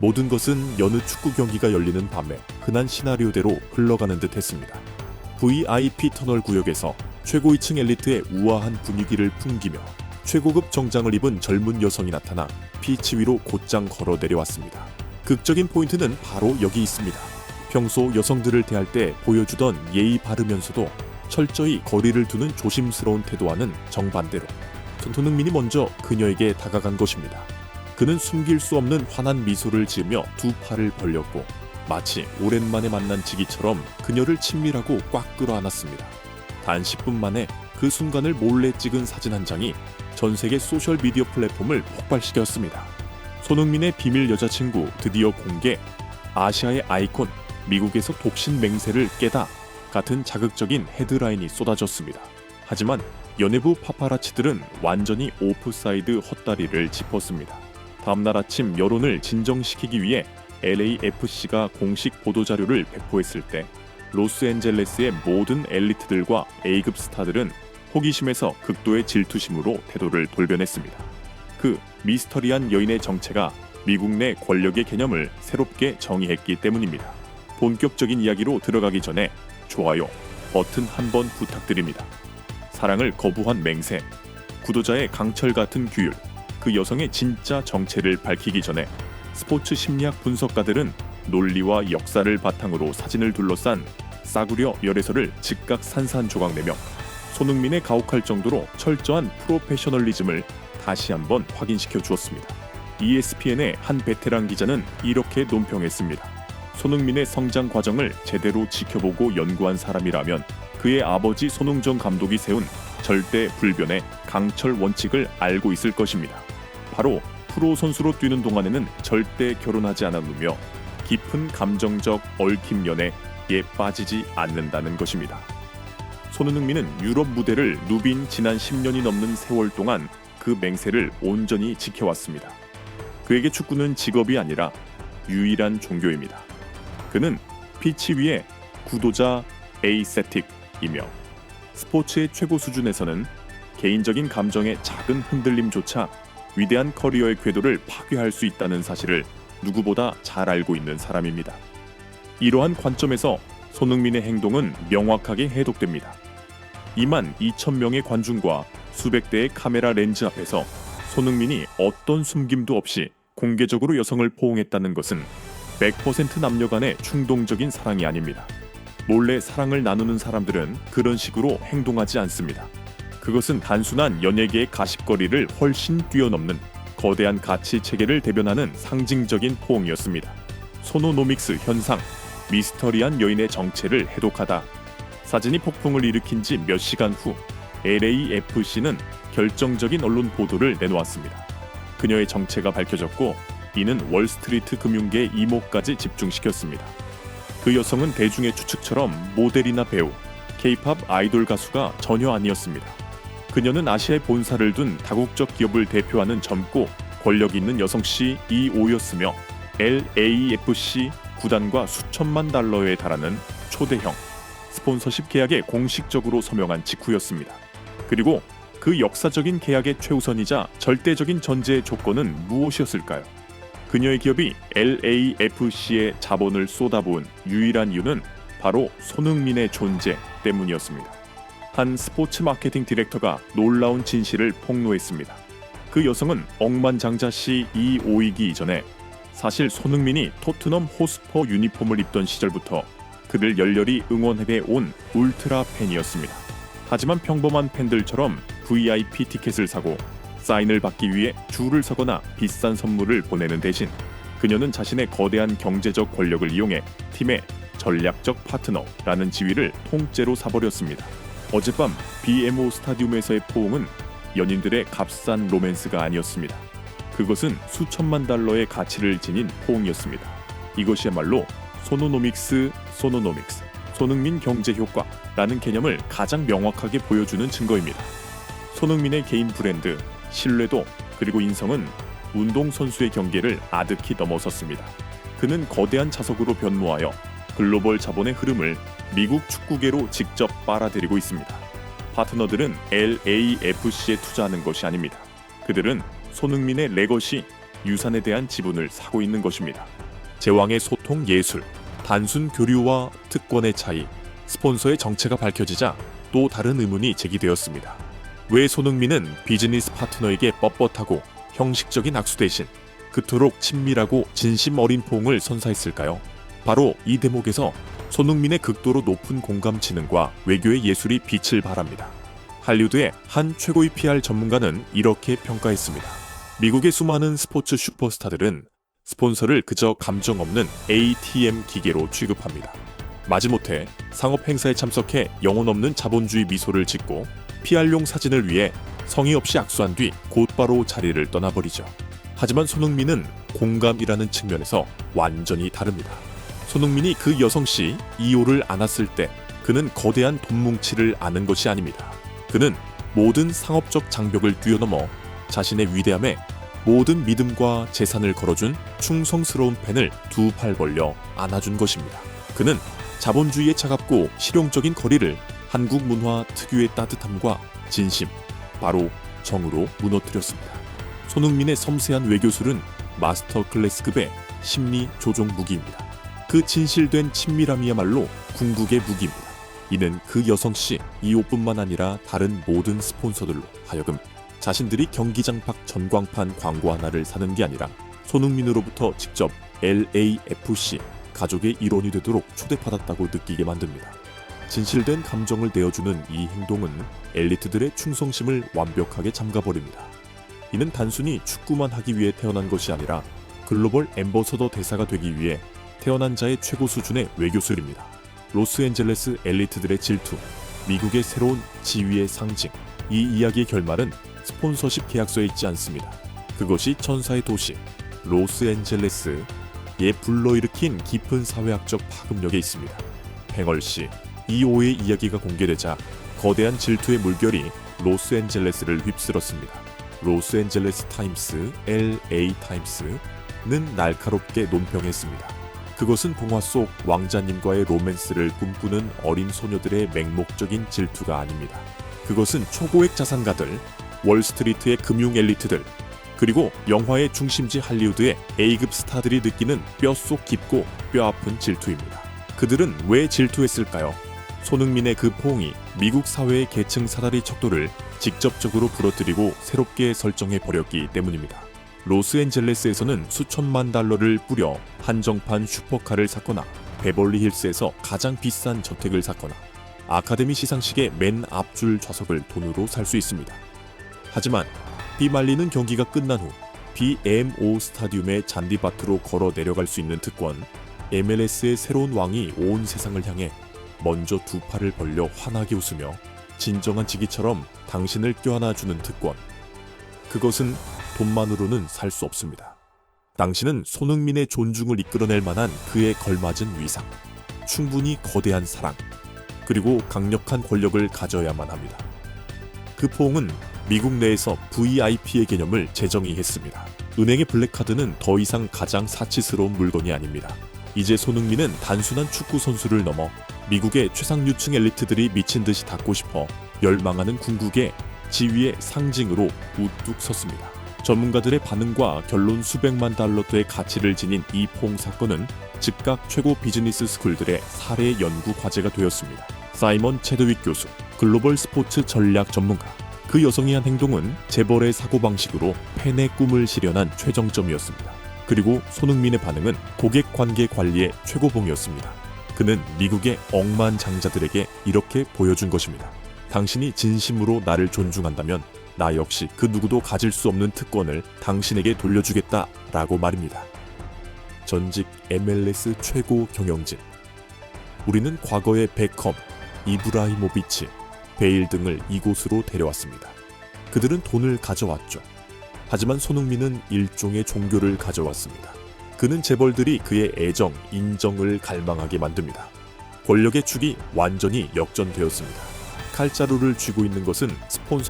모든 것은 여느 축구 경기가 열리는 밤에 흔한 시나리오대로 흘러가는 듯 했습니다. VIP 터널 구역에서 최고위층 엘리트의 우아한 분위기를 풍기며 최고급 정장을 입은 젊은 여성이 나타나 피치 위로 곧장 걸어 내려왔습니다. 극적인 포인트는 바로 여기 있습니다. 평소 여성들을 대할 때 보여주던 예의 바르면서도 철저히 거리를 두는 조심스러운 태도와는 정반대로 손흥민이 먼저 그녀에게 다가간 것입니다. 그는 숨길 수 없는 환한 미소를 지으며 두 팔을 벌렸고 마치 오랜만에 만난 지기처럼 그녀를 친밀하고 꽉 끌어안았습니다. 단 10분 만에 그 순간을 몰래 찍은 사진 한 장이 전 세계 소셜미디어 플랫폼을 폭발시켰습니다. 손흥민의 비밀 여자친구 드디어 공개, 아시아의 아이콘, 미국에서 독신 맹세를 깨다 같은 자극적인 헤드라인이 쏟아졌습니다. 하지만 연예부 파파라치들은 완전히 오프사이드 헛다리를 짚었습니다. 다음날 아침 여론을 진정시키기 위해 LAFC가 공식 보도자료를 배포했을 때 로스앤젤레스의 모든 엘리트들과 A급 스타들은 호기심에서 극도의 질투심으로 태도를 돌변했습니다. 그 미스터리한 여인의 정체가 미국 내 권력의 개념을 새롭게 정의했기 때문입니다. 본격적인 이야기로 들어가기 전에 좋아요 버튼 한번 부탁드립니다. 사랑을 거부한 맹세, 구도자의 강철 같은 규율, 그 여성의 진짜 정체를 밝히기 전에 스포츠 심리학 분석가들은 논리와 역사를 바탕으로 사진을 둘러싼 싸구려 열애설을 즉각 산산조각내며 손흥민에 가혹할 정도로 철저한 프로페셔널리즘을 다시 한번 확인시켜 주었습니다. ESPN의 한 베테랑 기자는 이렇게 논평했습니다. 손흥민의 성장 과정을 제대로 지켜보고 연구한 사람이라면 그의 아버지 손흥정 감독이 세운 절대 불변의 강철 원칙을 알고 있을 것입니다. 바로 프로 선수로 뛰는 동안에는 절대 결혼하지 않았으며 깊은 감정적 얽힘 연애에 빠지지 않는다는 것입니다. 손흥민은 유럽 무대를 누빈 지난 10년이 넘는 세월 동안 그 맹세를 온전히 지켜왔습니다. 그에게 축구는 직업이 아니라 유일한 종교입니다. 그는 피치 위에 구도자 에이세틱이며 스포츠의 최고 수준에서는 개인적인 감정의 작은 흔들림조차 위대한 커리어의 궤도를 파괴할 수 있다는 사실을 누구보다 잘 알고 있는 사람입니다. 이러한 관점에서 손흥민의 행동은 명확하게 해독됩니다. 2만 2천 명의 관중과 수백 대의 카메라 렌즈 앞에서 손흥민이 어떤 숨김도 없이 공개적으로 여성을 포옹했다는 것은 100% 남녀 간의 충동적인 사랑이 아닙니다. 몰래 사랑을 나누는 사람들은 그런 식으로 행동하지 않습니다. 그것은 단순한 연예계의 가십거리를 훨씬 뛰어넘는 거대한 가치 체계를 대변하는 상징적인 포옹이었습니다. 소노노믹스 현상, 미스터리한 여인의 정체를 해독하다. 사진이 폭풍을 일으킨 지 몇 시간 후 LAFC는 결정적인 언론 보도를 내놓았습니다. 그녀의 정체가 밝혀졌고 이는 월스트리트 금융계의 이목까지 집중시켰습니다. 그 여성은 대중의 추측처럼 모델이나 배우, K-팝 아이돌 가수가 전혀 아니었습니다. 그녀는 아시아에 본사를 둔 다국적 기업을 대표하는 젊고 권력 있는 여성 CEO였으며 LAFC 구단과 수천만 달러에 달하는 초대형 스폰서십 계약에 공식적으로 서명한 직후였습니다. 그리고 그 역사적인 계약의 최우선이자 절대적인 전제 조건은 무엇이었을까요? 그녀의 기업이 LAFC에 자본을 쏟아부은 유일한 이유는 바로 손흥민의 존재 때문이었습니다. 한 스포츠 마케팅 디렉터가 놀라운 진실을 폭로했습니다. 그 여성은 억만장자 CEO이기 이전에 사실 손흥민이 토트넘 호스퍼 유니폼을 입던 시절부터 그를 열렬히 응원해 온 울트라 팬이었습니다. 하지만 평범한 팬들처럼 VIP 티켓을 사고 사인을 받기 위해 줄을 서거나 비싼 선물을 보내는 대신 그녀는 자신의 거대한 경제적 권력을 이용해 팀의 전략적 파트너라는 지위를 통째로 사버렸습니다. 어젯밤 BMO 스타디움에서의 포옹은 연인들의 값싼 로맨스가 아니었습니다. 그것은 수천만 달러의 가치를 지닌 포옹이었습니다. 이것이야말로 소노노믹스, 손흥민 경제 효과라는 개념을 가장 명확하게 보여주는 증거입니다. 손흥민의 개인 브랜드, 신뢰도 그리고 인성은 운동선수의 경계를 아득히 넘어섰습니다. 그는 거대한 자석으로 변모하여 글로벌 자본의 흐름을 미국 축구계로 직접 빨아들이고 있습니다. 파트너들은 LAFC에 투자하는 것이 아닙니다. 그들은 손흥민의 레거시, 유산에 대한 지분을 사고 있는 것입니다. 제왕의 소통 예술, 단순 교류와 특권의 차이, 스폰서의 정체가 밝혀지자 또 다른 의문이 제기되었습니다. 왜 손흥민은 비즈니스 파트너에게 뻣뻣하고 형식적인 악수 대신 그토록 친밀하고 진심 어린 포옹을 선사했을까요? 바로 이 대목에서 손흥민의 극도로 높은 공감 지능과 외교의 예술이 빛을 발합니다. 할리우드의 한 최고의 PR 전문가는 이렇게 평가했습니다. 미국의 수많은 스포츠 슈퍼스타들은 스폰서를 그저 감정 없는 ATM 기계로 취급합니다. 마지못해 상업 행사에 참석해 영혼 없는 자본주의 미소를 짓고 PR용 사진을 위해 성의 없이 악수한 뒤 곧바로 자리를 떠나버리죠. 하지만 손흥민은 공감이라는 측면에서 완전히 다릅니다. 손흥민이 그 여성씨 이호를 안았을 때 그는 거대한 돈 뭉치를 아는 것이 아닙니다. 그는 모든 상업적 장벽을 뛰어넘어 자신의 위대함에 모든 믿음과 재산을 걸어준 충성스러운 팬을 두 팔 벌려 안아준 것입니다. 그는 자본주의의 차갑고 실용적인 거리를 한국 문화 특유의 따뜻함과 진심, 바로 정으로 무너뜨렸습니다. 손흥민의 섬세한 외교술은 마스터 클래스급의 심리 조종 무기입니다. 그 진실된 친밀함이야말로 궁극의 무기입니다. 이는 그 여성씨 이호뿐만 아니라 다른 모든 스폰서들로 하여금 자신들이 경기장 밖 전광판 광고 하나를 사는 게 아니라 손흥민으로부터 직접 LAFC 가족의 일원이 되도록 초대받았다고 느끼게 만듭니다. 진실된 감정을 내어주는 이 행동은 엘리트들의 충성심을 완벽하게 잠가버립니다. 이는 단순히 축구만 하기 위해 태어난 것이 아니라 글로벌 앰버서더 대사가 되기 위해 태어난 자의 최고 수준의 외교술입니다. 로스앤젤레스 엘리트들의 질투, 미국의 새로운 지위의 상징, 이 이야기의 결말은 스폰서십 계약서에 있지 않습니다. 그것이 천사의 도시, 로스앤젤레스에 불러일으킨 깊은 사회학적 파급력에 있습니다. 팽얼씨, 이오의 이야기가 공개되자 거대한 질투의 물결이 로스앤젤레스를 휩쓸었습니다. 로스앤젤레스 타임스, LA 타임스는 날카롭게 논평했습니다. 그것은 동화 속 왕자님과의 로맨스를 꿈꾸는 어린 소녀들의 맹목적인 질투가 아닙니다. 그것은 초고액 자산가들, 월스트리트의 금융 엘리트들, 그리고 영화의 중심지 할리우드의 A급 스타들이 느끼는 뼛속 깊고 뼈아픈 질투입니다. 그들은 왜 질투했을까요? 손흥민의 그 포옹이 미국 사회의 계층 사다리 척도를 직접적으로 부러뜨리고 새롭게 설정해버렸기 때문입니다. 로스앤젤레스에서는 수천만 달러를 뿌려 한정판 슈퍼카를 샀거나 베벌리힐스에서 가장 비싼 저택을 샀거나 아카데미 시상식의 맨 앞줄 좌석을 돈으로 살 수 있습니다. 하지만 비 말리는 경기가 끝난 후 BMO 스타디움의 잔디밭으로 걸어 내려갈 수 있는 특권, MLS의 새로운 왕이 온 세상을 향해 먼저 두 팔을 벌려 환하게 웃으며 진정한 지기처럼 당신을 껴안아주는 특권, 그것은 돈만으로는 살 수 없습니다. 당신은 손흥민의 존중을 이끌어낼 만한 그에 걸맞은 위상, 충분히 거대한 사랑, 그리고 강력한 권력을 가져야만 합니다. 그 포옹은 미국 내에서 VIP의 개념을 재정의했습니다. 은행의 블랙카드는 더 이상 가장 사치스러운 물건이 아닙니다. 이제 손흥민은 단순한 축구 선수를 넘어 미국의 최상류층 엘리트들이 미친 듯이 닿고 싶어 열망하는 궁극의 지위의 상징으로 우뚝 섰습니다. 전문가들의 반응과 결론 수백만 달러대의 가치를 지닌 이 포옹 사건은 즉각 최고 비즈니스 스쿨들의 사례 연구 과제가 되었습니다. 사이먼 체드윅 교수, 글로벌 스포츠 전략 전문가. 그 여성이 한 행동은 재벌의 사고방식으로 팬의 꿈을 실현한 최정점이었습니다. 그리고 손흥민의 반응은 고객 관계 관리의 최고봉이었습니다. 그는 미국의 억만장자들에게 이렇게 보여준 것입니다. 당신이 진심으로 나를 존중한다면 나 역시 그 누구도 가질 수 없는 특권을 당신에게 돌려주겠다라고 말입니다. 전직 MLS 최고 경영진. 우리는 과거의 베컴, 이브라히모비치, 베일 등을 이곳으로 데려왔습니다. 그들은 돈을 가져왔죠. 하지만 손흥민은 일종의 종교를 가져왔습니다. 그는 재벌들이 그의 애정, 인정을 갈망하게 만듭니다. 권력의 축이 완전히 역전되었습니다. 칼자루를 쥐고 있는 것은 스폰서